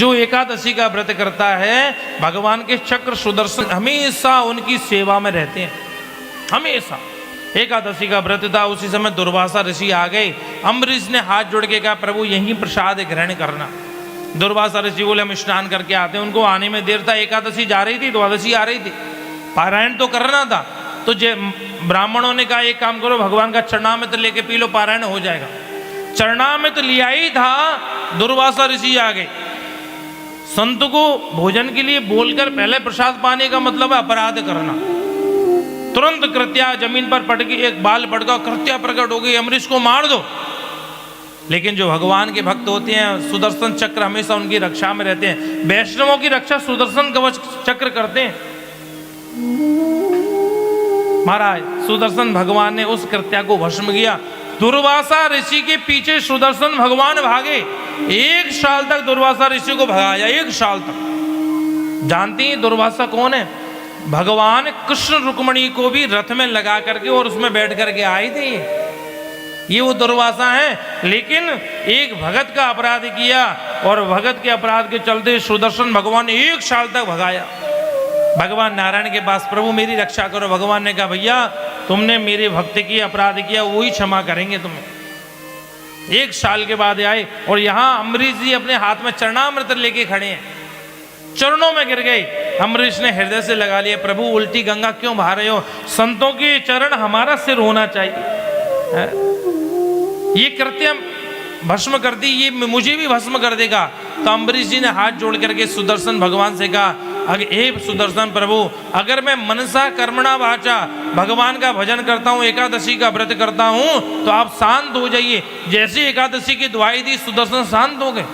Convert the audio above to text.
जो एकादशी का व्रत करता है भगवान के चक्र सुदर्शन हमेशा उनकी सेवा में रहते हैं, हमेशा। एकादशी का व्रत था, उसी समय दुर्वासा ऋषि आ गए। अम्बरीश ने हाथ जोड़ के कहा प्रभु यही प्रसाद ग्रहण करना। दुर्वासा ऋषि बोले हम स्नान करके आते हैं। उनको आने में देर था, एकादशी जा रही थी, द्वादशी आ रही थी, पारायण तो करना था। तो ब्राह्मणों ने कहा एक काम करो, भगवान का चरणामृत लेके पी लो, पारायण हो जाएगा। चरणामृत लिया ही था, दुर्वासा ऋषि आ गए। संत को भोजन के लिए बोलकर पहले प्रसाद पाने का मतलब है अपराध करना। तुरंत कृत्या जमीन पर पड़ गई, एक बाल पड़ गया, कृत्या प्रकट हो गई, अमरीश को मार दो। लेकिन जो भगवान के भक्त होते हैं, सुदर्शन चक्र हमेशा उनकी रक्षा में रहते हैं। वैष्णवों की रक्षा सुदर्शन कवच चक्र करते हैं। महाराज सुदर्शन भगवान ने उस कृत्या को भस्म किया। दुर्वासा ऋषि के पीछे सुदर्शन भगवान भागे। 1 साल तक दुर्वासा ऋषि को भगाया, 1 साल तक। जानती हैं दुर्वासा कौन है? भगवान कृष्ण रुक्मणी को भी रथ में लगा करके और उसमें बैठ करके आए थे। ये वो दुर्वासा है। लेकिन एक भगत का अपराध किया और भगत के अपराध के चलते सुदर्शन भगवान ने 1 साल तक भगाया। भगवान नारायण के पास प्रभु मेरी रक्षा करो। भगवान ने कहा भैया तुमने मेरे भक्त की अपराध किया, वही क्षमा करेंगे तुम्हें। 1 साल के बाद आए और यहाँ अम्बरीश जी अपने हाथ में चरणामृत लेके खड़े हैं, चरणों में गिर गए। अम्बरीश ने हृदय से लगा लिया, प्रभु उल्टी गंगा क्यों बहा रहे हो? संतों के चरण हमारा सिर होना चाहिए। ये कृत्य भस्म कर दी, ये मुझे भी भस्म कर देगा। तो अम्बरीश जी ने हाथ जोड़ करके सुदर्शन भगवान से कहा, अगर हे सुदर्शन प्रभु, अगर मैं मनसा कर्मणा वाचा भगवान का भजन करता हूँ, एकादशी का व्रत करता हूँ, तो आप शांत हो जाइए। जैसे एकादशी की दुहाई दी सुदर्शन शांत हो गए।